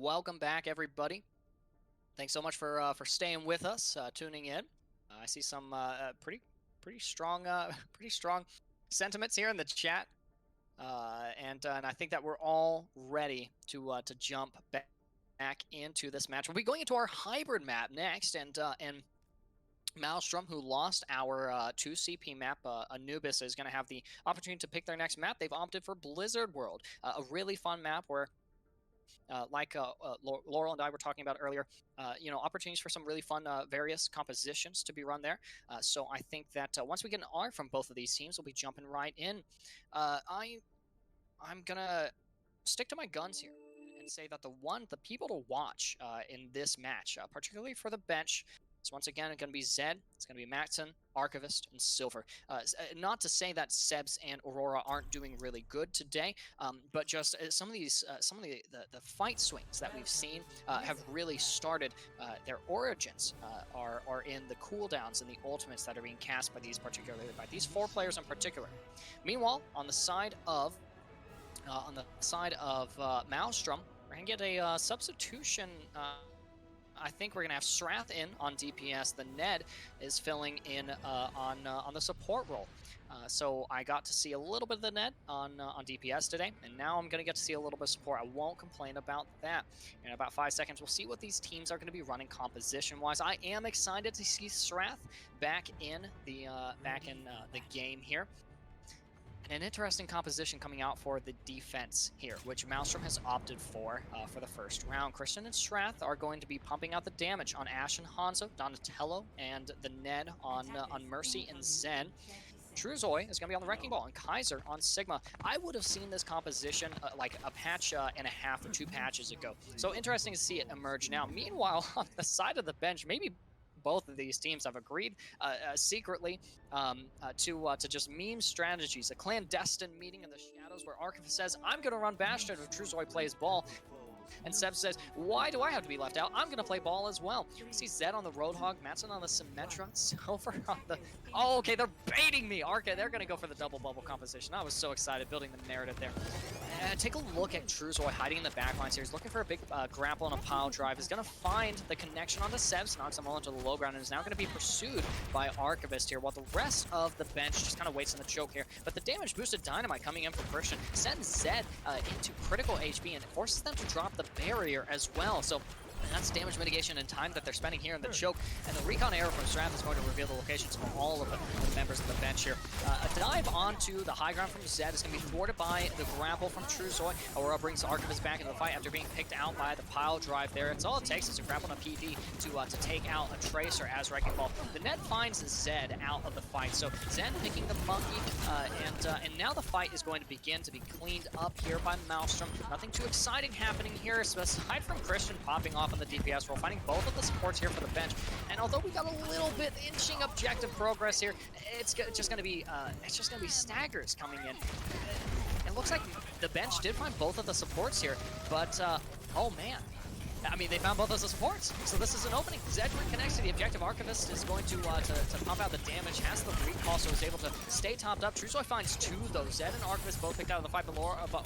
Welcome back, everybody. Thanks so much for staying with us, tuning in. I see some pretty strong pretty strong sentiments here in the chat, and I think that we're all ready to jump back into this match. We'll be going into our hybrid map next, and Maelstrom, who lost our 2 CP map, Anubis, is going to have the opportunity to pick their next map. They've opted for Blizzard World, a really fun map where Laurel and I were talking about earlier, opportunities for some really fun various compositions to be run there. So I think that once we get an R from both of these teams, we'll be jumping right in. I'm gonna stick to my guns here and say that the people to watch in this match, particularly for the bench, is once again going to be Zed. It's going to be Maxon, Archivist, and Silver. Not to say that Sebs and Aurora aren't doing really good today, but just some of the fight swings that we've seen have really started. Their origins are in the cooldowns and the ultimates that are being cast by these 4 players in particular. Meanwhile, on the side of Maelstrom, we're gonna get a substitution. I think we're going to have Strath in on DPS. The Ned is filling in on the support role. So I got to see a little bit of the Ned on DPS today, and now I'm going to get to see a little bit of support. I won't complain about that. In about 5 seconds, we'll see what these teams are going to be running composition-wise. I am excited to see Strath back in the game here. And an interesting composition coming out for the defense here, which Maelstrom has opted for the first round. Christian and Strath are going to be pumping out the damage on Ash and Hanzo, Donatello, and the Ned on Mercy and Zen. Truzoi is going to be on the Wrecking Ball, and Kaiser on Sigma. I would have seen this composition like a patch and a half or 2 patches ago. So interesting to see it emerge now. Meanwhile, on the side of the bench, maybe both of these teams have agreed secretly to just meme strategies. A clandestine meeting in the shadows where Archivist says, I'm going to run Bastion if Truzoi plays ball. And Seb says, why do I have to be left out? I'm going to play ball as well. We see Zed on the Roadhog, Matson on the Symmetra, Silver on the... Oh, okay, they're baiting me. Arca, they're going to go for the double bubble composition. I was so excited building the narrative there. Take a look at Truzoi hiding in the backlines here. He's looking for a big grapple and a pile drive. He's going to find the connection onto Sebs, knocks him all into the low ground, and is now going to be pursued by Archivist here, while the rest of the bench just kind of waits in the choke here. But the damage boosted Dynamite coming in for Christian sends Zed into critical HP and forces them to drop the barrier as well. So that's damage mitigation and time that they're spending here in the choke. And the recon arrow from Strath is going to reveal the locations of all of the members of the bench here. A dive onto the high ground from Zed is going to be thwarted by the grapple from Truzoi. Aurora brings Archivist back into the fight after being picked out by the pile drive there. It's all it takes is a grapple and a PD to take out a Tracer as Wrecking Ball. The Ned finds Zed out of the fight. So Zed picking the monkey, and now the fight is going to begin to be cleaned up here by Maelstrom. Nothing too exciting happening here, aside from Christian popping off on the DPS role, finding both of the supports here for the bench. And although we got a little bit inching objective progress here, it's just going to be staggers coming in. It looks like the bench did find both of the supports here, but oh man. I mean, they found both of the supports, so this is an opening. Zed reconnects to the objective. Archivist is going to pump out the damage, has the recall, so is able to stay topped up. Truzoi finds 2, though. Zed and Archivist both picked out of the fight, but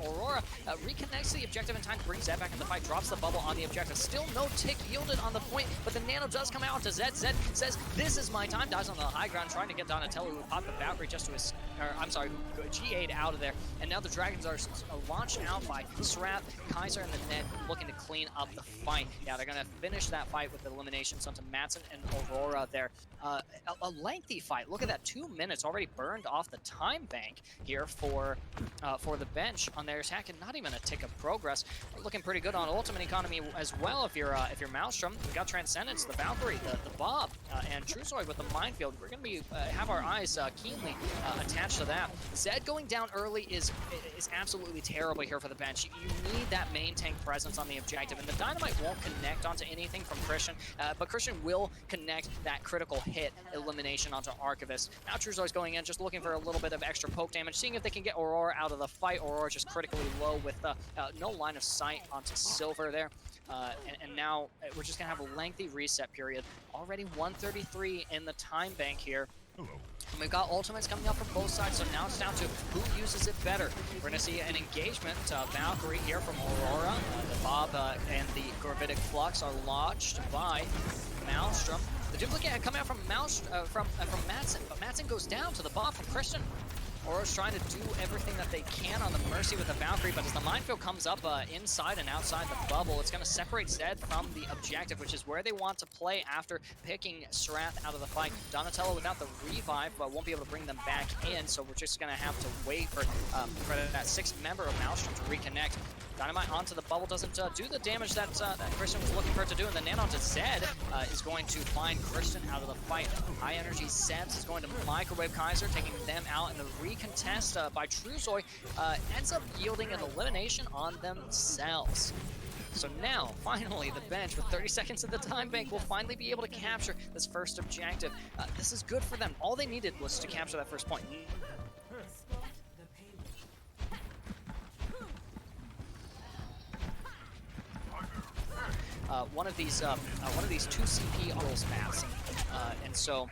Aurora reconnects to the objective in time to bring Zed back in the fight, drops the bubble on the objective. Still no tick yielded on the point, but the nano does come out to Zed. Zed says, this is my time, dies on the high ground, trying to get Donatello, who popped the Valkyrie just to his, who G8'd out of there. And now the Dragons are launched out by Strath, Kaiser, and the Ned, looking to clean up the fight. Yeah, they're going to finish that fight with eliminations onto Matson and Aurora there. A lengthy fight. Look at that, 2 minutes already burned off the time bank here for the bench on their attack, and not even a tick of progress. We're looking pretty good on ultimate economy as well. If you're Maelstrom, we got Transcendence, the Valkyrie, the Bob, and Truzoi with the Minefield. We're going to be have our eyes keenly attached to that. Zed going down early is absolutely terrible here for the bench. You need that main tank presence on the objective, and the Dynamite won't connect onto anything from Christian, but Christian will connect that critical hit elimination onto Archivist. Now Truzoi's going in, just looking for a little bit of extra poke damage, seeing if they can get Aurora out of the fight. Aurora just critically low with no line of sight onto Silver there. And now we're just going to have a lengthy reset period. Already 133 in the time bank here. And we've got ultimates coming up from both sides, so now it's down to who uses it better. We're going to see an engagement. Valkyrie here from Aurora. The Bob and the Gravitic Flux are launched by Maelstrom. The duplicate coming out from Madsen, but Madsen goes down to the Bob from Christian. Aurora's trying to do everything that they can on the Mercy with the Valkyrie, but as the minefield comes up inside and outside the bubble, it's going to separate Zed from the objective, which is where they want to play after picking Srath out of the fight. Donatello without the revive, but won't be able to bring them back in, so we're just going to have to wait for that sixth member of Maelstrom to reconnect. Dynamite onto the bubble doesn't do the damage that Christian was looking for it to do, and the Nan onto Zed is going to find Christian out of the fight. High energy Zed is going to microwave Kaiser, taking them out, and the recontest by Truzoy ends up yielding an elimination on themselves. So now, finally, the bench with 30 seconds of the time bank will finally be able to capture this first objective. This is good for them. All they needed was to capture that first point. One of these 2 CP rules maps, and so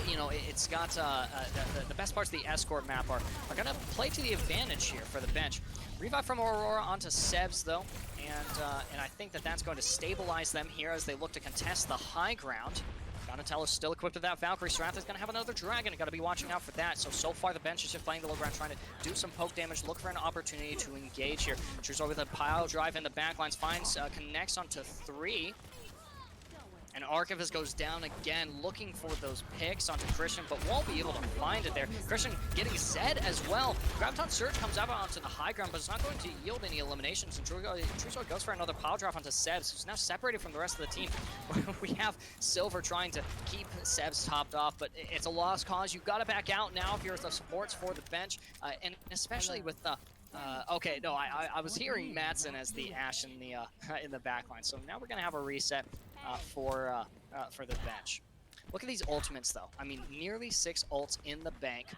you know it's got the best parts of the escort map are going to play to the advantage here for the bench. Revive from Aurora onto Sebs though, and I think that's going to stabilize them here as they look to contest the high ground. Donatello's still equipped with that Valkyrie. Srath is going to have another Dragon. Got to be watching out for that. So far the bench is just playing the low ground, trying to do some poke damage, look for an opportunity to engage here. Truzoy with a pile drive in the backlines, finds, connects onto 3. And Archivist goes down again, looking for those picks onto Christian, but won't be able to find it there. Christian getting Zed as well. Graviton Surge comes out onto the high ground, but it's not going to yield any eliminations. And Truzoy goes for another pile drive onto Sebs, who's now separated from the rest of the team. We have Silver trying to keep Sebs topped off, but it's a lost cause. You've got to back out now if you're the supports for the bench, and especially with the okay, no, I was hearing Madsen as the Ashe in the backline, so now we're gonna have a reset for the bench. Look at these ultimates though. I mean, nearly 6 ults in the bank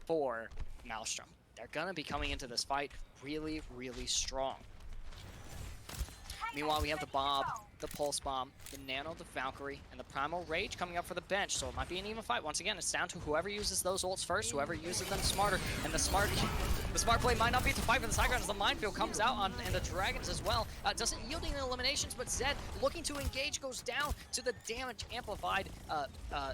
for Maelstrom. They're gonna be coming into this fight really, really strong. Meanwhile, we have the Bob, the Pulse Bomb, the Nano, the Valkyrie, and the Primal Rage coming up for the bench, so it might be an even fight. Once again, it's down to whoever uses those ults first, whoever uses them smarter, and the smart play might not be to fight for the side ground as the minefield comes out on, and the Dragons as well. Doesn't yield any eliminations, but Zed, looking to engage, goes down to the damage amplified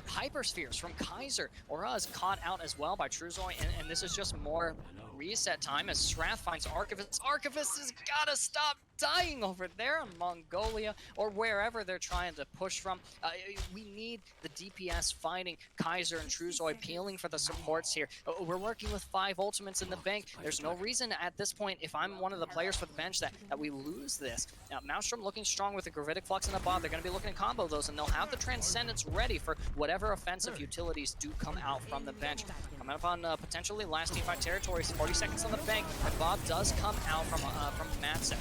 Hyperspheres from Kaiser. Aura is caught out as well by Truzoy, and this is just more reset time as Srath finds Archivist. Archivist has got to stop dying over there in Mongolia or wherever they're trying to push from. We need the DPS fighting Kaiser and Truzoy, peeling for the supports here. We're working with 5 ultimates in the bank. There's no reason at this point, if I'm one of the players for the bench, that we lose this. Now, Maelstrom looking strong with the Gravitic Flux and the Bob. They're going to be looking to combo those, and they'll have the Transcendence ready for whatever offensive utilities do come out from the bench. Coming up on potentially last teamfight territories, 40 seconds on the bank, and Bob does come out from Madsen.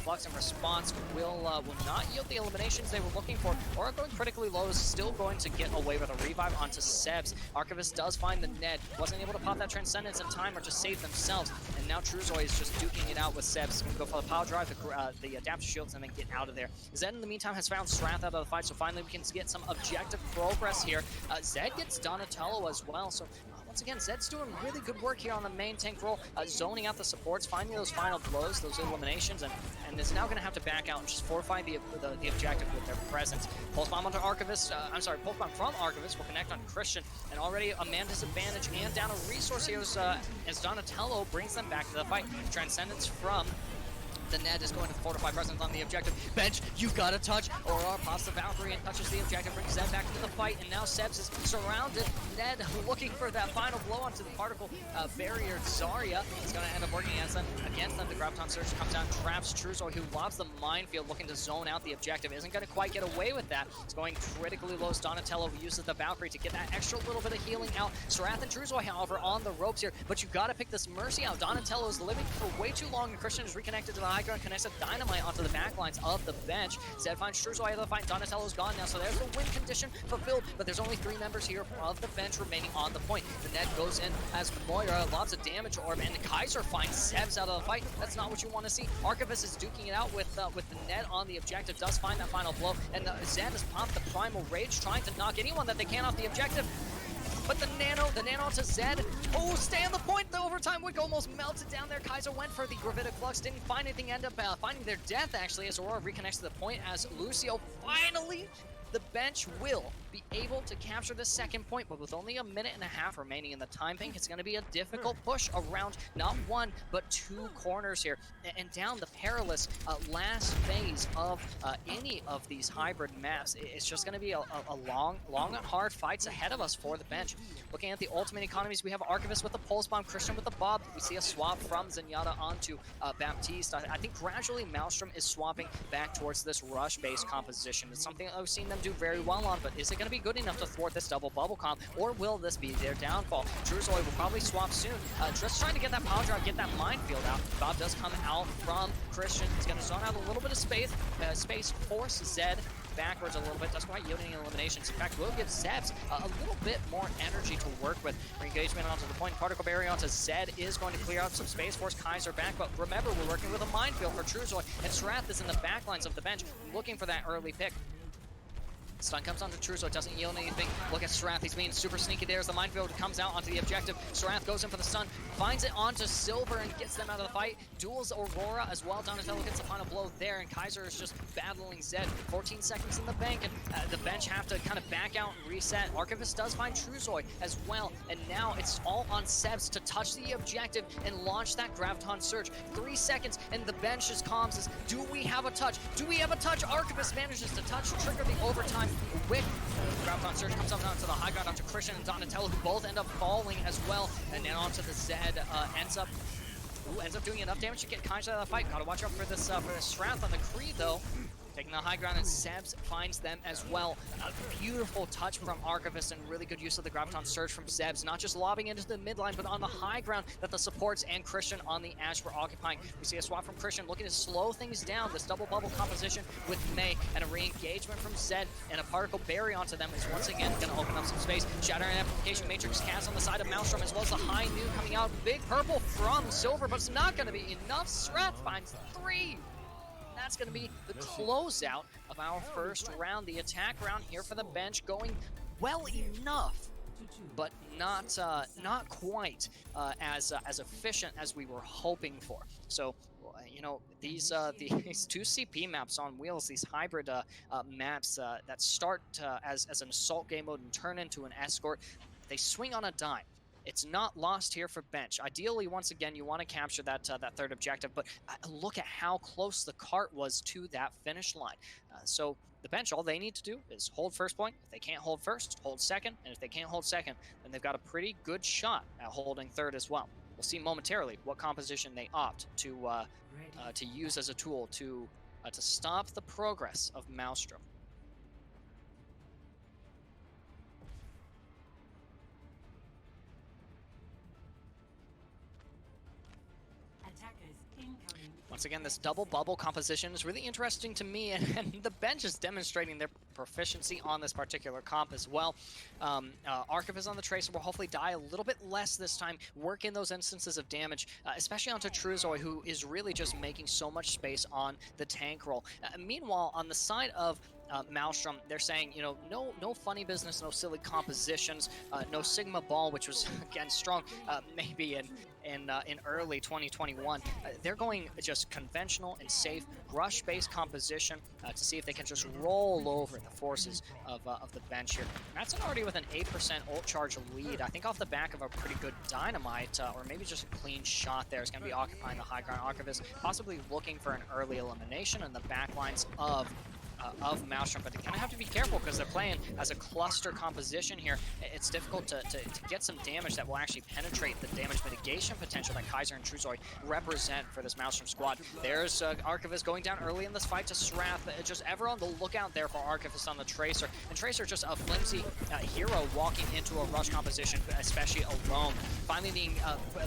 Flux in response will not yield the eliminations they were looking for. Aura going critically low is still going to get away with a revive onto Sebs. Archivist does find the Ned. Wasn't able to pop that Transcendence in time or to save themselves. And now Truzoy is just duking it out with Sebs. Going to go for the power drive, the adaptive shields, and then get out of there. Zed in the meantime has found Srath out of the fight, so finally we can get some objective progress here. Zed gets Donatello as well, so once again, Zed's doing really good work here on the main tank role, zoning out the supports, finding those final blows, those eliminations, and is now going to have to back out and just fortify the objective with their presence. Pulse Bomb onto Archivist, Pulse Bomb from Archivist will connect on Christian, and already a man disadvantage and down a resource here as Donatello brings them back to the fight. Transcendence from the Ned is going to fortify presence on the objective. Bench, you've got to touch. Aurora pops the Valkyrie and touches the objective, brings Zed back into the fight, and now Sebs is surrounded. Ned looking for that final blow onto the particle barrier. Zarya is going to end up working against them. The Graviton Surge comes down, traps Truzoy, who lobs the minefield, looking to zone out the objective. Isn't going to quite get away with that. It's going critically low. Donatello uses the Valkyrie to get that extra little bit of healing out. Srath and Truzoy, however, on the ropes here, but you've got to pick this Mercy out. Donatello's living for way too long, and Christian is reconnected to the high ground, connects a Dynamite onto the backlines of the bench. Zed finds Truzoy out of the fight. Donatello's gone now, so there's the win condition fulfilled, but there's only 3 members here of the bench remaining on the point. The Ned goes in as Moira, lots of damage orb, and Kaiser finds Sebs out of the fight. That's not what you want to see. Archivist is duking it out with the Ned on the objective, does find that final blow, and Zed has popped the Primal Rage, trying to knock anyone that they can off the objective. but the nano to Zed. Oh, stay on the point. The overtime would almost melted down there. Kaiser went for the gravitic flux, didn't find anything, end up finding their death actually as Aurora reconnects to the point as Lucio finally, the bench will be able to capture the second point, but with only a minute and a half remaining in the time bank, it's going to be a difficult push around not one, but two corners here. And down the perilous last phase of any of these hybrid maps, it's just going to be a long and hard fights ahead of us for the bench. Looking at the ultimate economies, we have Archivist with the Pulse Bomb, Christian with the Bob. We see a swap from Zenyatta onto Baptiste. I think gradually Maelstrom is swapping back towards this rush-based composition. It's something I've seen them do very well on, but is it going to be good enough to thwart this double bubble comp, or will this be their downfall? Truzoy will probably swap soon. Just trying to get that power drive, get that minefield out. Bob does come out from Christian. He's going to zone out a little bit of space, force Zed backwards a little bit, doesn't quite yield any eliminations. In fact, will give Zebs a little bit more energy to work with. Re-engagement onto the point, particle barrier onto Zed is going to clear out some space, force Kaiser back, but remember, we're working with a minefield for Truzoy, and Strath is in the backlines of the bench, looking for that early pick. Stun comes onto Truzo, doesn't yield anything. Look at Strath, he's being super sneaky there as the minefield comes out onto the objective. Strath goes in for the stun, finds it onto Silver and gets them out of the fight. Duels Aurora as well. Donatello gets the final blow there, and Kaiser is just battling Zed. 14 seconds in the bank, and the bench have to kind of back out and reset. Archivist does find Truzoy as well, and now it's all on Sebs to touch the objective and launch that Graviton Surge. 3 seconds, and the bench's comms is, do we have a touch? Do we have a touch? Archivist manages to touch, trigger the overtime. Wick, Graviton Surge comes up onto the high ground onto Christian and Donatello, who both end up falling as well, and then onto the Zed, ends up doing enough damage to get Kaiser out of the fight. Gotta watch out for this Strath on the Creed though. Taking the high ground, and Sebs finds them as well. A beautiful touch from Archivist and really good use of the Graviton Surge from Sebs, not just lobbing into the midline, but on the high ground that the supports and Christian on the Ash were occupying. We see a swap from Christian looking to slow things down, this double bubble composition with Mei, and a re-engagement from Zed, and a particle barrier onto them is once again going to open up some space. Shattering Amplification Matrix cast on the side of Maelstrom, as well as the high noon coming out. Big purple from Silver, but it's not going to be enough. Strath finds 3. That's going to be the closeout of our first round. The attack round here for the bench going well enough, but not quite as efficient as we were hoping for. So, you know, these two CP maps on wheels, these hybrid maps that start as an assault game mode and turn into an escort, they swing on a dime. It's not lost here for bench. Ideally, once again, you want to capture that third objective, but look at how close the cart was to that finish line. So the bench, all they need to do is hold first point. If they can't hold first, hold second. And if they can't hold second, then they've got a pretty good shot at holding third as well. We'll see momentarily what composition they opt to use as a tool to stop the progress of Maelstrom. Once again, this double bubble composition is really interesting to me, and the bench is demonstrating their proficiency on this particular comp as well. Archivist on the Tracer will hopefully die a little bit less this time, work in those instances of damage, especially onto Truzoy, who is really just making so much space on the tank roll. Meanwhile, on the side of Maelstrom, they're saying, you know, no funny business, no silly compositions, no Sigma Ball, which was again strong, maybe in early 2021. They're going just conventional and safe rush-based composition to see if they can just roll over the forces of the bench here. That's already with an 8% ult charge lead. I think off the back of a pretty good dynamite, or maybe just a clean shot there. Is going to be occupying the high ground. Archivist possibly looking for an early elimination in the backlines of Maelstrom, but they kind of have to be careful because they're playing as a cluster composition here. It's difficult to get some damage that will actually penetrate the damage mitigation potential that Kaiser and Truzoy represent for this Maelstrom squad. There's Archivist going down early in this fight to Strath. Just ever on the lookout there for Archivist on the Tracer. And Tracer just a flimsy hero walking into a rush composition, especially alone. Finally,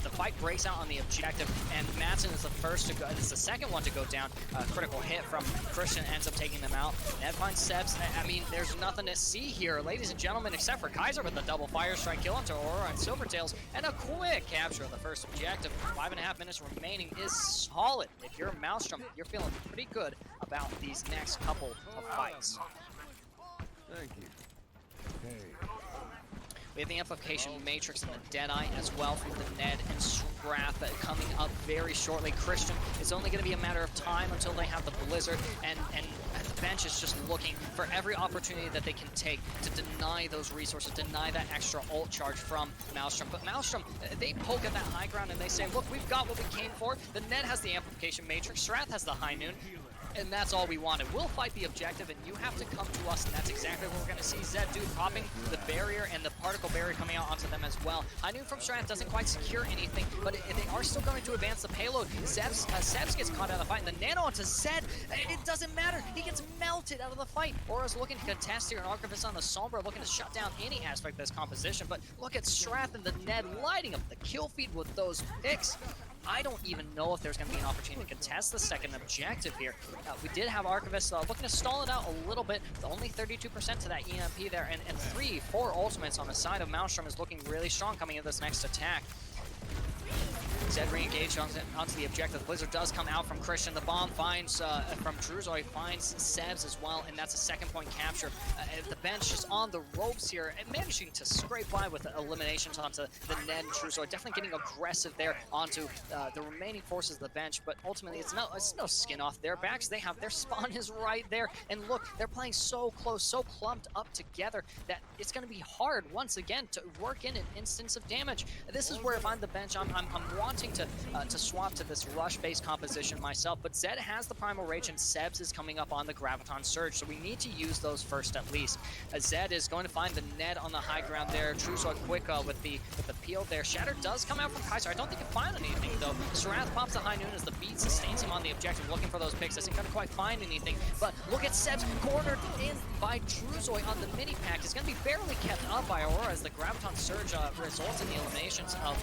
the fight breaks out on the objective, and Madsen is the first to go. It's the second one to go down. Critical hit from Christian ends up taking them out. Ned finds Sebs. I mean, there's nothing to see here, ladies and gentlemen, except for Kaiser with the double fire strike kill onto Aurora and Silvertails, and a quick capture of the first objective. 5.5 minutes remaining is solid. If you're Maelstrom, you're feeling pretty good about these next couple of fights. Thank you. Hey. We have the Amplification Matrix and the Deadeye as well from the Ned and Strath coming up very shortly. Christian, it's only going to be a matter of time until they have the Blizzard, and the bench is just looking for every opportunity that they can take to deny those resources, deny that extra ult charge from Maelstrom. But Maelstrom, they poke at that high ground and they say, look, we've got what we came for. The Ned has the Amplification Matrix, Strath has the High Noon, and that's all we wanted. We'll fight the objective, and you have to come to us, and that's exactly what we're going to see. Zed do popping the barrier and the particle barrier coming out onto them as well. High Noon from Strath doesn't quite secure anything, but they are still going to advance the payload. Sebs gets caught out of the fight, and the nano onto Zed. It doesn't matter. He gets melted out of the fight. Aura's looking to contest here, and Archivist on the Sombra looking to shut down any aspect of this composition, but look at Strath and the Ned lighting up the kill feed with those picks. I don't even know if there's going to be an opportunity to contest the second objective here. We did have Archivist looking to stall it out a little bit, with only 32% to that EMP there, and 4 ultimates on the side of Maelstrom is looking really strong coming into this next attack. Zed re-engaged onto the objective. Blizzard does come out from Christian. The bomb finds, from Truzoy, finds Sebs as well, and that's a second point capture. The bench is on the ropes here, and managing to scrape by with eliminations onto the Ned and Truzoy. Definitely getting aggressive there onto the remaining forces of the bench, but ultimately it's no skin off their backs. They have their spawn is right there, and look, they're playing so close, so clumped up together that it's going to be hard once again to work in an instance of damage. This is where if I'm the bench, I'm wanting to swap to this rush-based composition myself, but Zed has the Primal Rage and Sebs is coming up on the Graviton Surge, so we need to use those first at least. Zed is going to find the Ned on the high ground there. Truzoy quick with the peel there. Shatter does come out from Kaiser. I don't think he can find anything though. Sarath pops the High Noon as the beat sustains him on the objective, looking for those picks. Isn't going to quite find anything, but look at Sebs cornered in by Truzoy on the mini pack. It's going to be barely kept up by Aurora as the Graviton Surge results in the eliminations of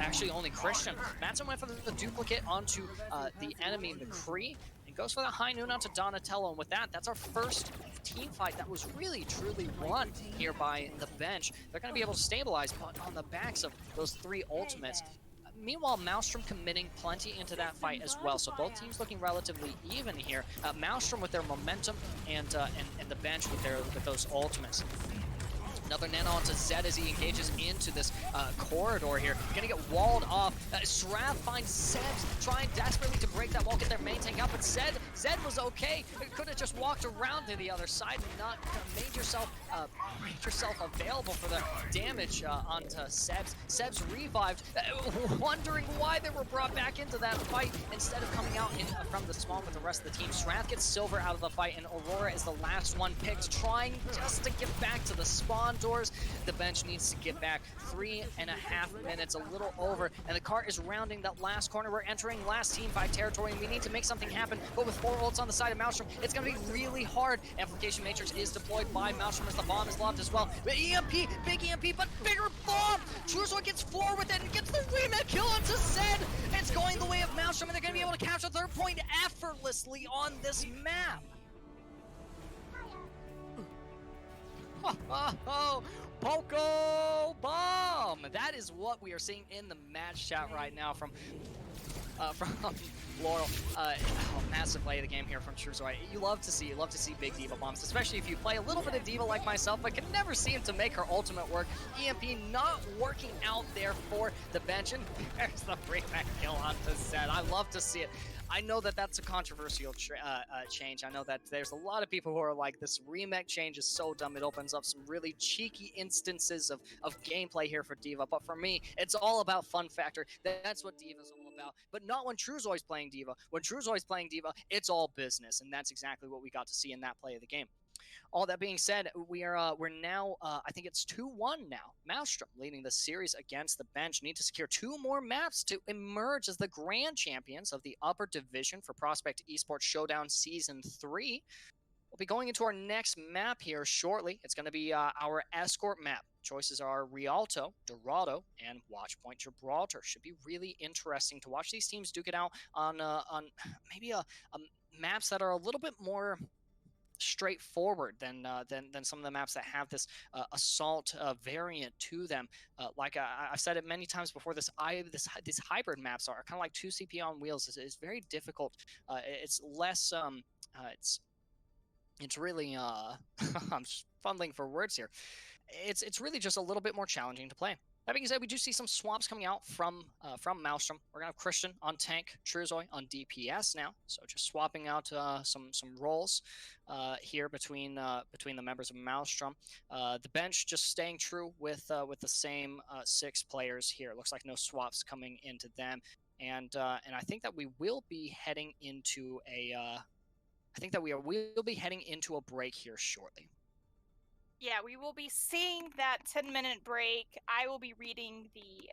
actually only Christian. Matson went for the duplicate onto the enemy McCree, and goes for the High Noon onto Donatello, and with that, that's our first team fight that was really, truly won here by the bench. They're going to be able to stabilize, but on the backs of those 3 ultimates. Meanwhile, Maelstrom committing plenty into that fight as well, so both teams looking relatively even here. Maelstrom with their momentum, and the bench with those ultimates. Another nano onto Zed as he engages into this corridor here. Gonna get walled off. Strath finds Sebs, trying desperately to break that wall, get their main tank out, but Zed was okay. Could have just walked around to the other side and not made yourself available for the damage onto Sebs. Sebs revived, wondering why they were brought back into that fight instead of coming out from the spawn with the rest of the team. Strath gets Silver out of the fight, and Aurora is the last one picked, trying just to get back to the spawn doors. The bench needs to get back 3.5 minutes, a little over, and the cart is rounding that last corner. We're entering last team fight territory, and we need to make something happen, but with 4 ults on the side of Maelstrom, it's going to be really hard. Amplification Matrix is deployed by Maelstrom as the bomb is lobbed as well. The EMP, big EMP, but bigger bomb! Truzoy gets 4 with it and gets the remake kill onto Zed! It's going the way of Maelstrom, and they're going to be able to capture 3rd point effortlessly on this map. Oh, Poco Bomb! That is what we are seeing in the match chat right now from Laurel. Massive play of the game here from Truzoy. You love to see big D.Va bombs, especially if you play a little bit of D.Va like myself, but can never seem to make her ultimate work. EMP not working out there for the bench, and there's the bring back kill onto Zed. I love to see it. I know that that's a controversial change. I know that there's a lot of people who are like, this remake change is so dumb, it opens up some really cheeky instances of gameplay here for D.Va, but for me, it's all about fun factor. That's what D.Va's all about, but not when Truzoy's playing D.Va. When Truzoy's playing D.Va, it's all business, and that's exactly what we got to see in that play of the game. All that being said, we're now, I think it's 2-1 now. Maelstrom leading the series against the bench. Need to secure 2 more maps to emerge as the grand champions of the upper division for Prospect eSports Showdown Season 3. We'll be going into our next map here shortly. It's going to be our escort map. Choices are Rialto, Dorado, and Watchpoint Gibraltar. Should be really interesting to watch these teams duke it out on maybe maps that are a little bit more straightforward than some of the maps that have this assault variant to them. Like I've said it many times before, these hybrid maps are kind of like 2 CP on wheels. It's very difficult. It's less It's really I'm just fumbling for words here. It's really just a little bit more challenging to play. That being said, we do see some swaps coming out from Maelstrom. We're gonna have Christian on tank, Truzoy on DPS now. So just swapping out some roles here between the members of Maelstrom. The bench just staying true with the same six players here. It looks like no swaps coming into them, and I think that we will be heading into a I think that will be heading into a break here shortly. Yeah, we will be seeing that 10-minute break. I will be reading the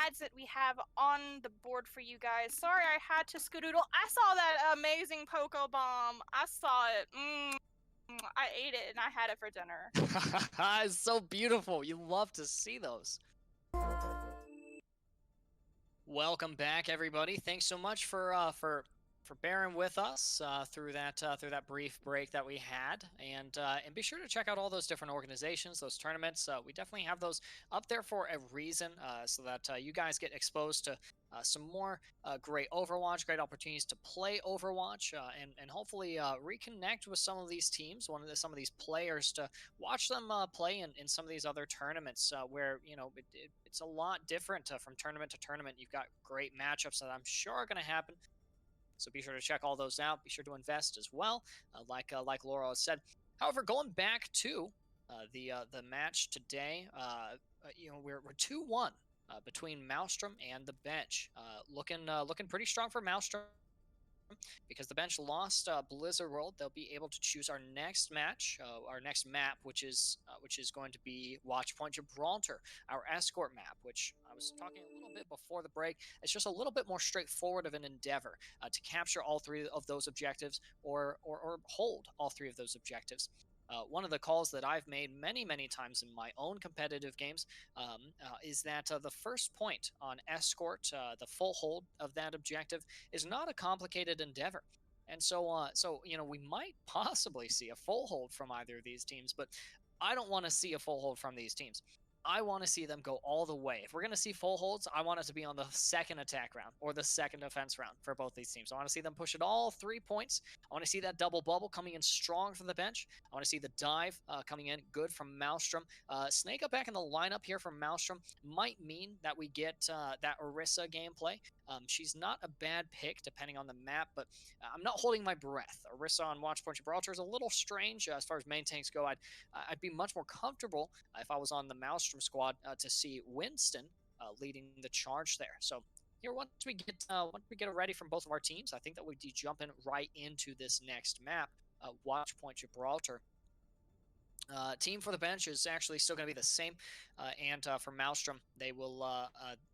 ads that we have on the board for you guys. Sorry, I had to skedoodle. I saw that amazing Poco Bomb. I saw it. I ate it and I had it for dinner. It's so beautiful. You love to see those. Welcome back, everybody. Thanks so much for bearing with us through that brief break that we had, and be sure to check out all those different organizations, those tournaments. We definitely have those up there for a reason, so that you guys get exposed to some more great Overwatch, great opportunities to play Overwatch, and hopefully reconnect with some of these teams, some of these players, to watch them play in some of these other tournaments where it's a lot different from tournament to tournament. You've got great matchups that I'm sure are going to happen. So be sure to check all those out. Be sure to invest as well, like Laura said. However, going back to the match today, we're 2-1 between Maelstrom and the bench. Looking pretty strong for Maelstrom because the bench lost Blizzard World. They'll be able to choose our next match, our next map, which is going to be Watchpoint Gibraltar, our escort map, which I was talking a little bit before the break. It's just a little bit more straightforward of an endeavor to capture all three of those objectives, or hold all three of those objectives. One of the calls that I've made many times in my own competitive games is that the first point on escort, the full hold of that objective, is not a complicated endeavor. And so we might possibly see a full hold from either of these teams, but I don't want to see a full hold from these teams. I want to see them go all the way. If we're going to see full holds, I want it to be on the second attack round or the second defense round for both these teams. I want to see them push it all 3 points. I want to see that double bubble coming in strong from the bench. I want to see the dive coming in good from Maelstrom. Snake up back in the lineup here from Maelstrom might mean that we get that Orisa gameplay. She's not a bad pick depending on the map, but I'm not holding my breath. Orisa on Watchpoint Gibraltar is a little strange as far as main tanks go. I'd be much more comfortable if I was on the Maelstrom squad to see Winston leading the charge there. So here, once we get ready from both of our teams, I think that we'd be jumping right into this next map, Watchpoint Gibraltar. Team for the bench is actually still going to be the same, and for Maelstrom, they will,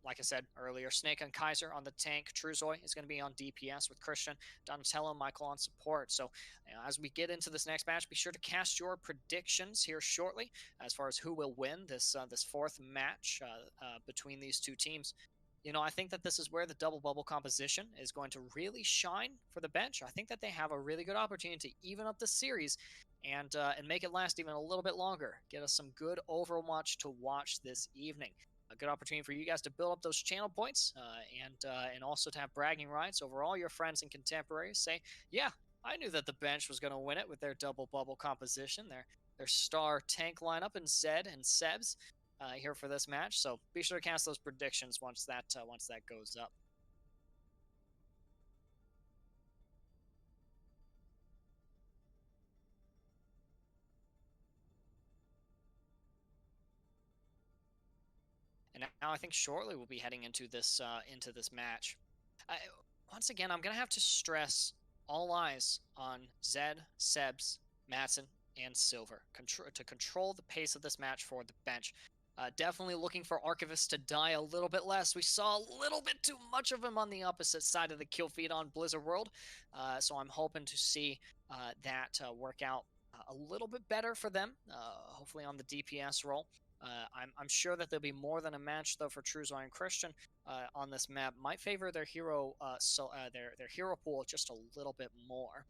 like I said earlier, Snake and Kaiser on the tank. Truzoy is going to be on DPS with Christian, Donatello, Michael on support. So as we get into this next match, be sure to cast your predictions here shortly as far as who will win this fourth match between these two teams. I think that this is where the double bubble composition is going to really shine for the bench. I think that they have a really good opportunity to even up the series and make it last even a little bit longer. Get us some good Overwatch to watch this evening. A good opportunity for you guys to build up those channel points and also to have bragging rights over all your friends and contemporaries. Say, yeah, I knew that the bench was going to win it with their double bubble composition, their star tank lineup, and Zed and Sebs here for this match. So be sure to cast those predictions once that goes up. And now I think shortly we'll be heading into this match. Once again, I'm gonna have to stress all eyes on Zed, Sebs, Matson, and Silver to control the pace of this match for the bench. Definitely looking for Archivist to die a little bit less. We saw a little bit too much of him on the opposite side of the kill feed on Blizzard World, so I'm hoping to see that work out a little bit better for them, hopefully on the DPS role. I'm sure that there'll be more than a match though for Truzoy and Christian on this map. Might favor their hero, their hero pool just a little bit more.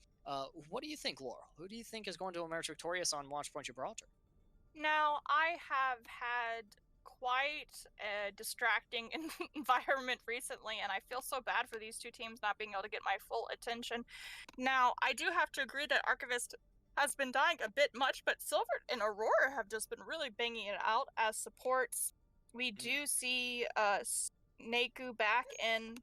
What do you think, Laurel? Who do you think is going to emerge victorious on Watchpoint Gibraltar? Now, I have had quite a distracting environment recently, and I feel so bad for these two teams not being able to get my full attention. Now, I do have to agree that Archivist has been dying a bit much, but Silver and Aurora have just been really banging it out as supports. We do see Snaku back in,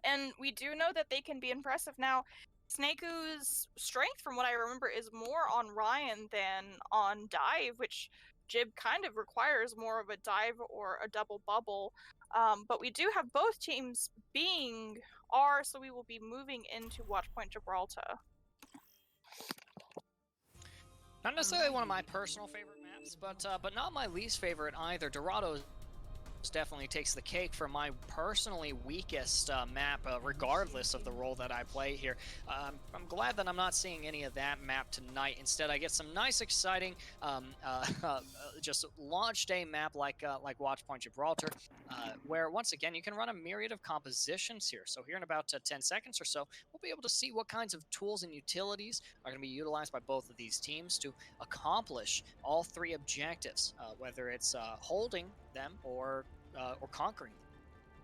and we do know that they can be impressive. Now, Snaku's strength, from what I remember, is more on Ryan than on dive, which Jib kind of requires more of a dive or a double bubble. But we do have both teams being R, so we will be moving into Watchpoint Gibraltar. Not necessarily one of my personal favorite maps, but not my least favorite either. Dorado's definitely takes the cake for my personally weakest map, regardless of the role that I play here. I'm glad that I'm not seeing any of that map tonight. Instead, I get some nice, exciting, just launch day map like Watchpoint Gibraltar, where once again you can run a myriad of compositions here. So here in about 10 seconds or so, we'll be able to see what kinds of tools and utilities are going to be utilized by both of these teams to accomplish all three objectives, whether it's holding them or conquering them.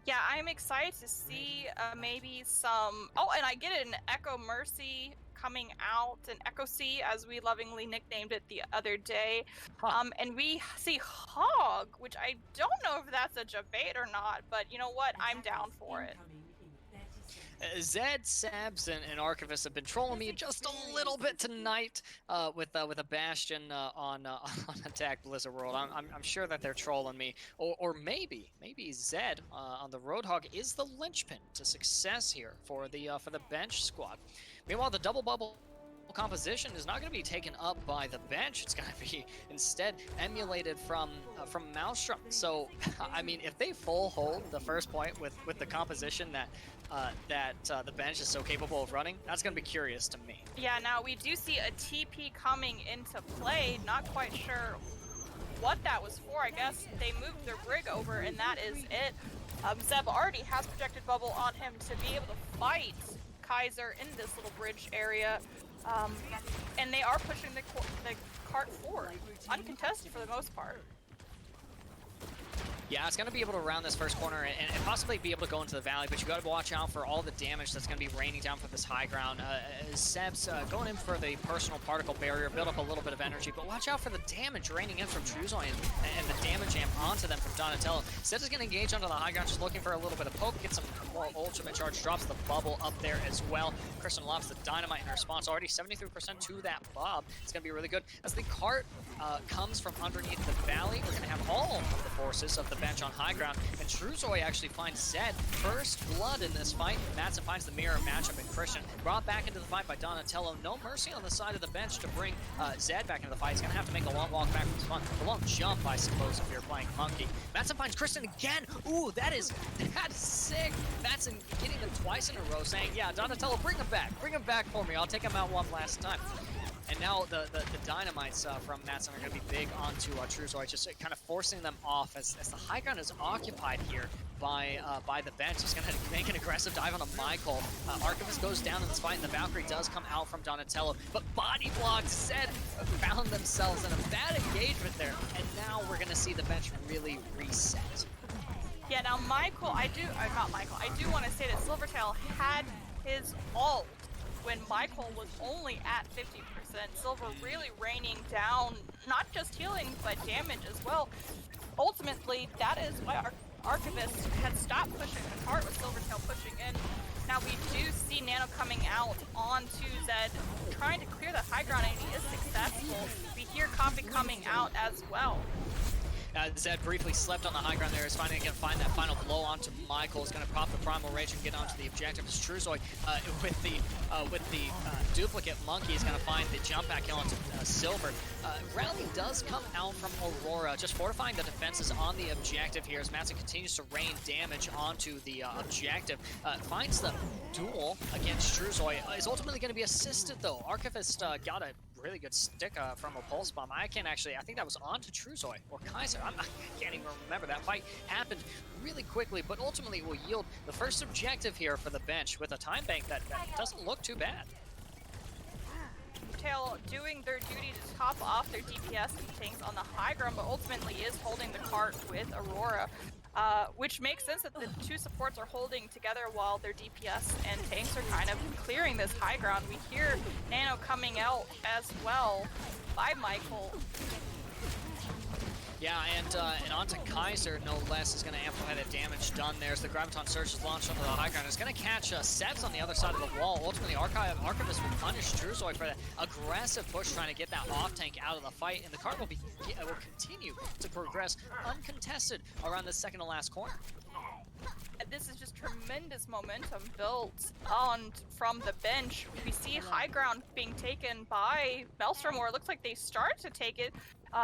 Yeah, I'm excited to see maybe some... Oh, and I get an Echo Mercy coming out, an Echo C, as we lovingly nicknamed it the other day. And we see Hog, which I don't know if that's a debate or not, but you know what? I'm down for it. Zed, Sabs, and Archivist have been trolling me just a little bit tonight with a Bastion on Attack Blizzard World. I'm sure that they're trolling me, or maybe Zed on the Roadhog is the linchpin to success here for the bench squad. Meanwhile, the double bubble composition is not going to be taken up by the bench. It's going to be instead emulated from Maelstrom. So, I mean, if they full hold the first point with the composition that the bench is so capable of running, that's going to be curious to me. Yeah, now we do see a TP coming into play. Not quite sure what that was for. I guess they moved their brig over, and that is it. Zeb already has projected bubble on him to be able to fight Kaiser in this little bridge area. And they are pushing the cart forward, uncontested for the most part. Yeah, it's going to be able to round this first corner and possibly be able to go into the valley, but you got to watch out for all the damage that's going to be raining down from this high ground. Seb's going in for the personal particle barrier, build up a little bit of energy, but watch out for the damage raining in from Truzoy and the damage amp onto them from Donatello. Seb is going to engage onto the high ground, just looking for a little bit of poke, get some more ultimate charge, drops the bubble up there as well. Kristen lobs the dynamite in response, already 73% to that bob. It's going to be really good. As the cart comes from underneath the valley, we're going to have all of the forces of the bench on high ground, and Truzoy actually finds Zed first blood in this fight. Madsen finds the mirror matchup in Christian, brought back into the fight by Donatello. No mercy on the side of the bench to bring Zed back into the fight. He's gonna have to make a long walk back from the spawn, a long jump, I suppose, if you're playing Monkey. Madsen finds Christian again. Ooh, that is sick. Madsen getting them twice in a row, saying, yeah, Donatello, bring him back for me. I'll take him out one last time. And now the dynamites from Madsen are going to be big onto Truzoy, just kind of forcing them off as the high ground is occupied here by the bench. He's going to make an aggressive dive on a Michael. Archivist goes down in this fight, and the Valkyrie does come out from Donatello, but body blocks Zed found themselves in a bad engagement there, and now we're going to see the bench really reset. Yeah, now Michael, I do want to say that Silvertail had his ult when Michael was only at 50%. Silver really raining down, not just healing, but damage as well. Ultimately, that is why our Archivist had stopped pushing the cart with Silvertail pushing in. Now we do see Nano coming out onto Zed, trying to clear the high ground, and he is successful. We hear Copy coming out as well. Zed briefly slept on the high ground there. Is finally going to find that final blow onto Michael. Is going to pop the Primal Rage and get onto the objective. As Truzoy with the duplicate Monkey is going to find the jump back kill onto Silver. Rally does come out from Aurora, just fortifying the defenses on the objective here as Madsen continues to rain damage onto the objective. Finds the duel against Truzoy. Is ultimately going to be assisted though. Archivist got a really good stick from a pulse bomb. I think that was onto Truzoy or Kaiser. I can't even remember. That fight happened really quickly, but ultimately will yield the first objective here for the bench with a time bank that doesn't look too bad. Silvertail doing their duty to top off their DPS and tanks on the high ground, but ultimately is holding the cart with Aurora. Which makes sense that the two supports are holding together while their DPS and tanks are kind of clearing this high ground. We hear Nano coming out as well by Michael. Yeah, and onto Kaiser, no less, is going to amplify the damage done there as the Graviton Surge is launched onto the high ground. It's going to catch Sebs on the other side of the wall. Ultimately, Archivist will punish Truezoy for that aggressive push trying to get that off-tank out of the fight, and the cart will continue to progress uncontested around the second to last corner. This is just tremendous momentum built on from the bench. We see high ground being taken by Maelstrom, or it looks like they start to take it.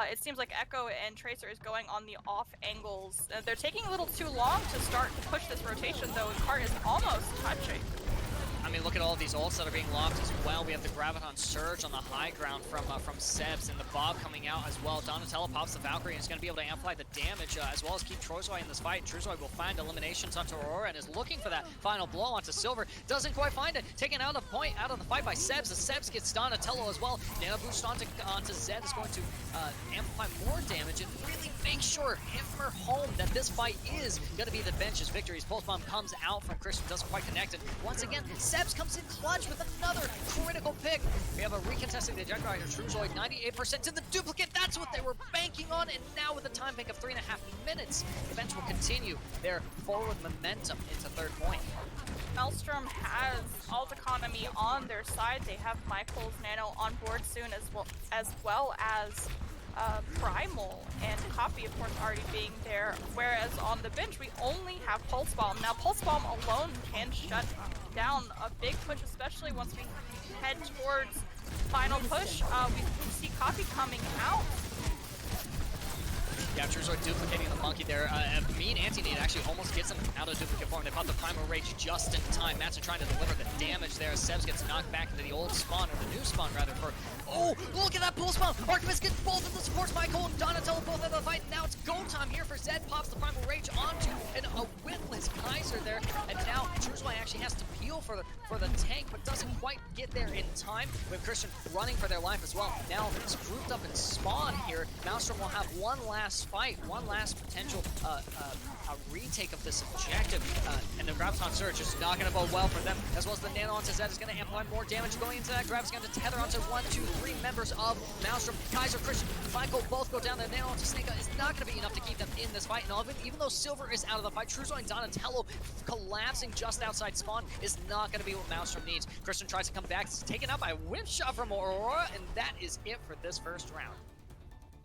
It seems like Echo and Tracer is going on the off angles. They're taking a little too long to start to push this rotation, though, and Cart is almost touching. I mean, look at all of these ults that are being locked as well. We have the Graviton Surge on the high ground from Sebs, and the Bob coming out as well. Donatello pops the Valkyrie and is going to be able to amplify the damage as well as keep Truezoy in this fight. Truezoy will find eliminations onto Aurora and is looking for that final blow onto Silver. Doesn't quite find it. Taken out of the fight by Sebs. As Sebs gets Donatello as well. Nano boost onto Zed is going to amplify more damage and really make sure, hammer home that this fight is going to be the bench's victory. Pulse Bomb comes out from Christian, doesn't quite connect it. Once again, Sebs comes in clutch with another critical pick. We have a recontesting the ejector item. Truezoy 98% to the duplicate. That's what they were banking on, and now with a time bank of 3.5 minutes, the bench will continue their forward momentum into third point. Maelstrom has alt economy on their side. They have Michael's Nano on board soon, as well as Primal and Copy, of course, already being there. Whereas on the bench, we only have Pulse Bomb. Now, Pulse Bomb alone can shut down a big push, especially once we head towards final push. We see Copy coming out. Yeah, Truezoy duplicating the monkey there. Mean Anti-Need actually almost gets him out of duplicate form. They pop the Primal Rage just in time. Matson trying to deliver the damage there as Sebs gets knocked back into the old spawn, or the new spawn rather, for... Oh, look at that pull spawn! Archivist gets both of the supports, Michael and Donatello both out of the fight. Now it's go time here for Zed. Pops the Primal Rage onto a witless Kaiser there. And now Truezoy actually has to peel for the tank, but doesn't quite get there in time. We have Christian running for their life as well. Now it's grouped up in spawn here. Maelstrom will have one last fight, one last potential a retake of this objective, and the Graviton Surge is not going to bode well for them, as well as the Nano onto Zed is going to amplify more damage going into that. Grab's going to tether onto 1, 2, 3 members of Maelstrom. Kaiser, Christian, Michael both go down. The Nano onto Snake is not going to be enough to keep them in this fight, and even though Silver is out of the fight, Truezoy and Donatello collapsing just outside spawn is not going to be what Maelstrom needs. Christian tries to come back, it's taken out by a whip shot from Aurora, and that is it for this first round.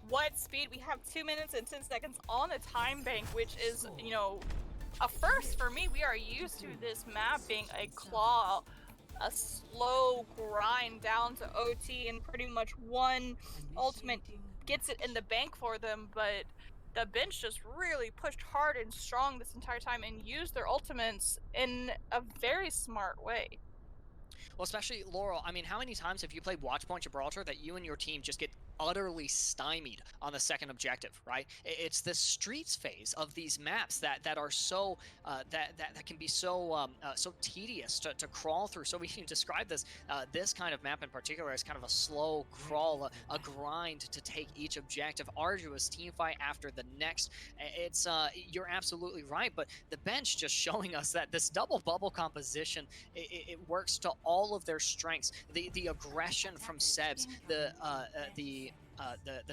What speed? We have 2 minutes and 10 seconds on a time bank, which is, you know, a first for me. We are used to this map being a claw, a slow grind down to OT, and pretty much one ultimate gets it in the bank for them, but the bench just really pushed hard and strong this entire time and used their ultimates in a very smart way. Well, especially Laurel, I mean, how many times have you played Watchpoint Gibraltar that you and your team just get utterly stymied on the second objective, right? It's the streets phase of these maps that are so that can be so so tedious to crawl through. So we can describe this kind of map in particular as kind of a slow crawl, a grind to take each objective, arduous team fight after the next. It's you're absolutely right, but the bench just showing us that this double bubble composition it works to all of their strengths. The aggression from Sebs, the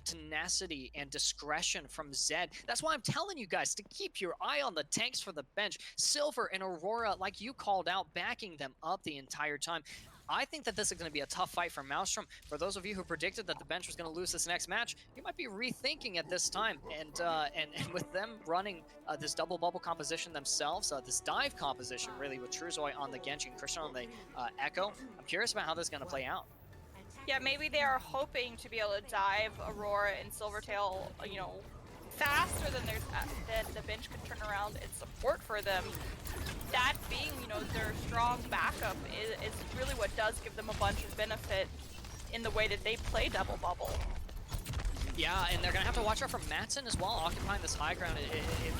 tenacity and discretion from Zed. That's why I'm telling you guys to keep your eye on the tanks for the bench. Silver and Aurora, like you called out, backing them up the entire time. I think that this is going to be a tough fight for Maelstrom. For those of you who predicted that the bench was going to lose this next match, you might be rethinking at this time. And with them running this double bubble composition themselves, this dive composition really with Truezoy on the Genji and Christian on the Echo, I'm curious about how this is going to play out. Yeah, maybe they are hoping to be able to dive Aurora and Silvertail, you know, faster than the bench could turn around and support for them. That being, you know, their strong backup is really what does give them a bunch of benefit in the way that they play double bubble. Yeah, and they're going to have to watch out for Mattson as well, occupying this high ground.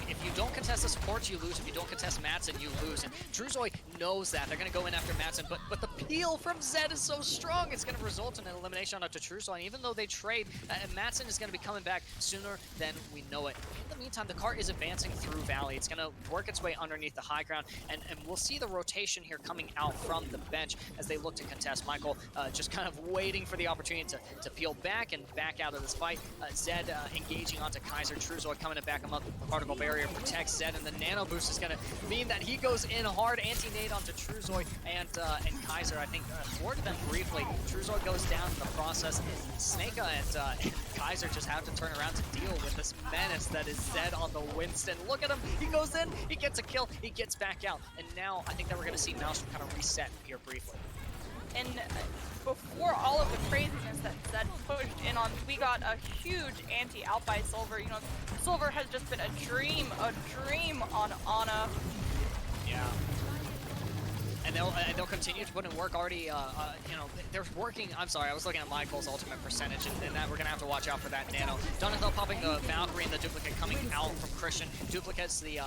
If you don't contest the supports, you lose. If you don't contest Mattson, you lose. And Truzoy knows that. They're going to go in after Mattson, but the peel from Zed is so strong, it's going to result in an elimination onto Truzoy. And even though they trade, Mattson is going to be coming back sooner than we know it. In the meantime, the cart is advancing through Valley. It's going to work its way underneath the high ground, and we'll see the rotation here coming out from the bench as they look to contest. Michael just kind of waiting for the opportunity to peel back and back out of this fight. Zed engaging onto Kaiser. Truzoy coming to back him up. The particle barrier protects Zed, and the nano boost is going to mean that he goes in hard. Anti-nade onto Truzoy, and Kaiser, I think, thwarted them briefly. Truzoy goes down in the process. Sneka and Kaiser just have to turn around to deal with this menace that is Zed on the Winston. Look at him. He goes in, he gets a kill, he gets back out. And now I think that we're going to see Maelstrom kind of reset here briefly. And before all of the craziness that Zed pushed in on, we got a huge anti-out by Silver. You know, Silver has just been a dream on Ana. Yeah. And they'll continue to put in work already, you know, they're working. I'm sorry, I was looking at Michael's ultimate percentage, and that we're going to have to watch out for that nano. Donatello popping the Valkyrie and the duplicate coming out from Christian. Duplicates the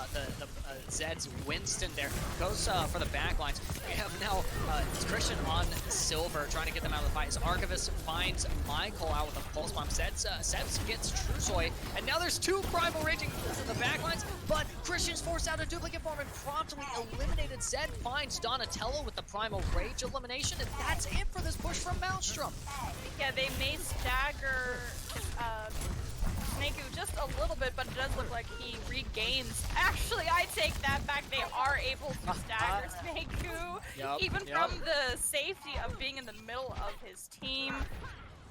Zed's Winston there. Goes for the backlines. We have now Christian on Silver, trying to get them out of the fight. As Archivist finds Michael out with a pulse bomb. Sebs gets Truzoy, and now there's two Primal Raging in the backlines, but Christian's forced out a duplicate form and promptly eliminated. Zed finds Donatello with the Primal Rage elimination, and that's it for this push from Maelstrom. Yeah, they may stagger Snaku just a little bit, but it does look like he regains. Actually, I take that back. They are able to stagger Snaku, even from the safety of being in the middle of his team.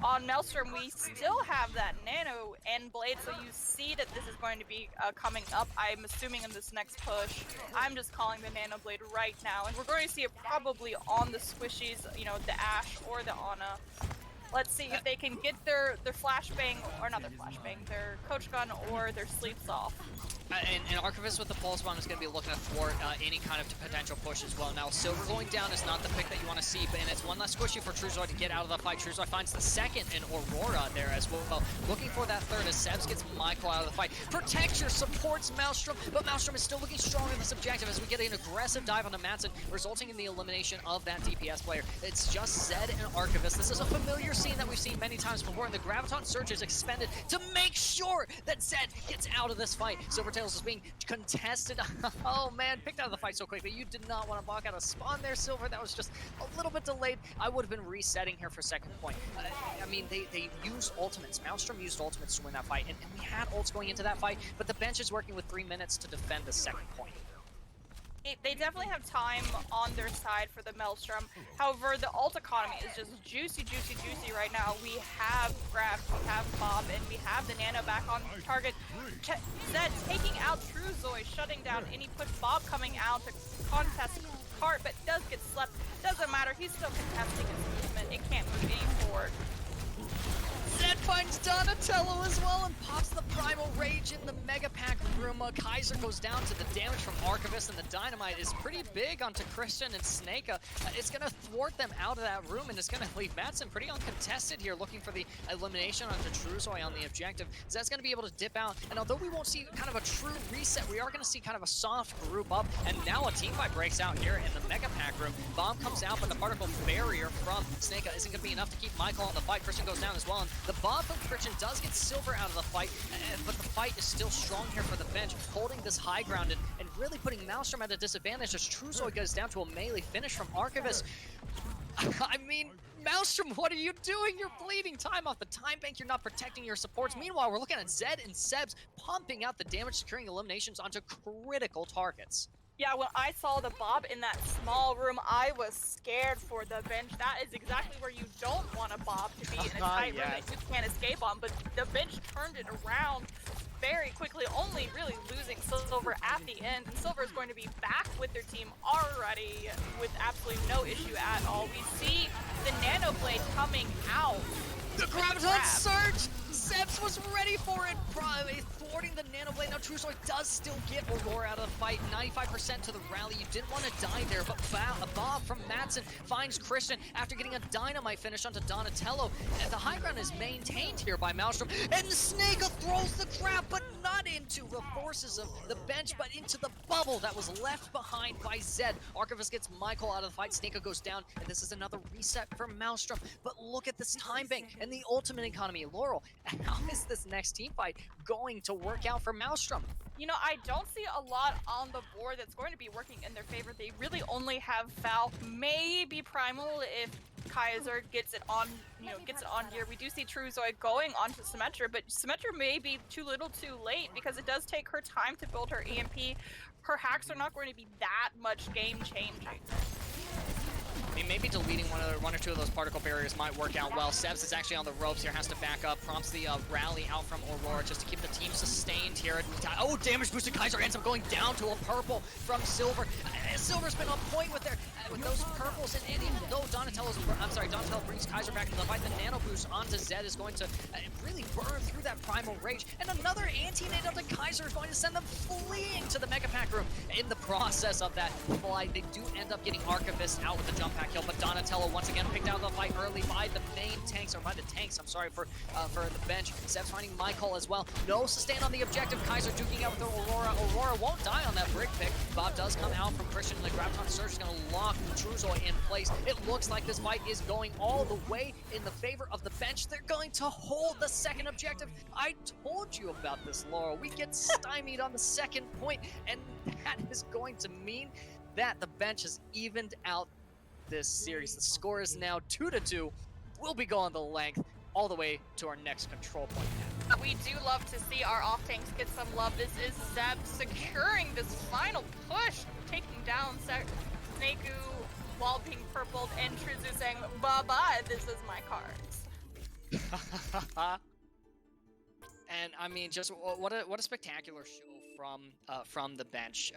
On Maelstrom, we still have that nano and blade, so you see that this is going to be coming up, I'm assuming, in this next push. I'm just calling the nano blade right now, and we're going to see it probably on the squishies, you know, the Ashe or the Ana. Let's see if they can get their flashbang, or not their flashbang, their coach gun or their sleeps off. And Archivist with the pulse bomb is going to be looking to thwart any kind of potential push as well. Now, Silver going down is not the pick that you want to see, and it's one less squishy for Truzoy to get out of the fight. Truzoy finds the second in Aurora there as well. Looking for that third as Sebs gets Michael out of the fight. Protecture supports Maelstrom, but Maelstrom is still looking strong in this objective as we get an aggressive dive onto Mattson, resulting in the elimination of that DPS player. It's just Zed and Archivist. This is a familiar scene that we've seen many times before, and the Graviton Surge is expended to make sure that Zed gets out of this fight. Silvertails is being contested. Oh man, picked out of the fight so quickly. You did not want to walk out of spawn there, Silver. That was just a little bit delayed. I would have been resetting here for second point. I mean, they used ultimates. Maelstrom used ultimates to win that fight, and we had ults going into that fight, but the bench is working with 3 minutes to defend the second point. They definitely have time on their side for the Maelstrom. However, the ult economy is just juicy right now. We have Graf, we have Bob, and we have the Nano back on target. Zed taking out Truzoy, shutting down any push. Bob coming out to contest Cart, but does get slept. Doesn't matter, he's still contesting his movement. It can't move any forward. Zed finds Donatello as well and pops the Primal Rage in the Mega Pack room. Kaiser goes down to the damage from Archivist, and the Dynamite is pretty big onto Christian and Sneka. It's going to thwart them out of that room, and it's going to leave Mattson pretty uncontested here, looking for the elimination onto Truzoy on the objective. Zed's going to be able to dip out, and although we won't see kind of a true reset, we are going to see kind of a soft group up, and now a team fight breaks out here in the Mega Pack room. Bomb comes out, but the particle barrier from Sneka isn't going to be enough to keep Michael in the fight. Christian goes down as well, and the bomb from Christian does get Silver out of the fight, but the fight is still strong here for the bench, holding this high ground and really putting Maelstrom at a disadvantage as Truzoy goes down to a melee finish from Archivist. I mean, Maelstrom, what are you doing? You're bleeding time off the time bank. You're not protecting your supports. Meanwhile, we're looking at Zed and Sebs pumping out the damage, securing eliminations onto critical targets. Yeah, when I saw the Bob in that small room, I was scared for the bench. That is exactly where you don't want a Bob to be, in a tight room that you can't escape on. But the bench turned it around very quickly, only really losing Silver at the end. And Silver is going to be back with their team already with absolutely no issue at all. We see the Nano Blade coming out. The Graviton Surge! Sebs was ready for it, thwarting the Nano Blade. Now Trusoy does still get Aurora out of the fight. 95% to the rally. You didn't want to die there, but Bob from Madsen finds Christian after getting a dynamite finish onto Donatello. And the high ground is maintained here by Maelstrom. And Snake throws the grab, but not into the forces of the bench, but into the bubble that was left behind by Zed. Archivist gets Michael out of the fight. Snake goes down, and this is another reset for Maelstrom. But look at this time bank and the ultimate economy. Laurel, how is this next team fight going to work out for Maelstrom? You know, I don't see a lot on the board that's going to be working in their favor. They really only have Val, maybe Primal if Kaiser gets it on, gets it on here. We do see Truzoy going onto Symmetra, but Symmetra may be too little too late because it does take her time to build her EMP. Her hacks are not going to be that much game changing. I mean, maybe deleting one or two of those particle barriers might work out well. Sebs is actually on the ropes here, has to back up, prompts the rally out from Aurora just to keep the team sustained here. Oh, damage boosted Kaiser ends up going down to a purple from Silver. Silver's been on point with those purples, and though Donatello brings Kaiser back into the fight, the nano boost onto Zed is going to really burn through that primal rage, and another anti-nade up to Kaiser is going to send them fleeing to the Mega Pack room. In the process of that flight, they do end up getting Archivist out with the jump pack kill, but Donatello once again picked out the fight early by the main tanks, or by the tanks, I'm sorry, for the bench. Seb's finding Michael as well. No sustain on the objective. Kaiser duking out with Aurora. Aurora won't die on that brick pick. Bob does come out from Christian. The Graviton Surge is going to lock Truzoy in place. It looks like this fight is going all the way in the favor of the bench. They're going to hold the second objective. I told you about this, Laurel. We get stymied on the second point, and that is going to mean that the bench has evened out this series. The score is now 2-2. We'll be going the length all the way to our next control point. We do love to see our off tanks get some love. This is Zeb securing this final push, taking down Snakeu while being purpled, and Trizu saying, bye-bye, this is my cards. And I mean, just what a spectacular show from the bench.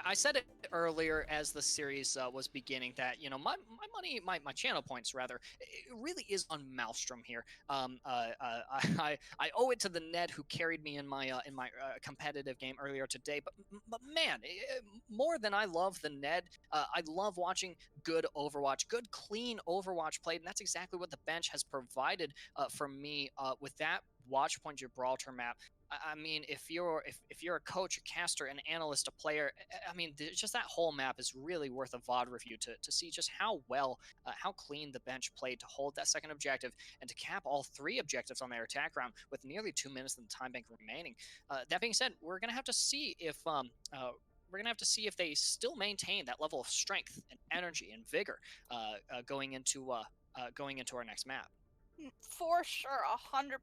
I said it earlier as the series was beginning that my money, my channel points rather, it really is on Maelstrom here. I owe it to the Ned who carried me in my competitive game earlier today. But man, more than I love the Ned, I love watching good Overwatch, good clean Overwatch played, and that's exactly what the bench has provided for me with that Watchpoint Gibraltar map. I mean, if you're a coach, a caster, an analyst, a player, I mean, just that whole map is really worth a VOD review to see just how well, how clean the bench played to hold that second objective and to cap all three objectives on their attack round with nearly 2 minutes of the time bank remaining. That being said, we're gonna have to see if they still maintain that level of strength and energy and vigor going into our next map. For sure, 100%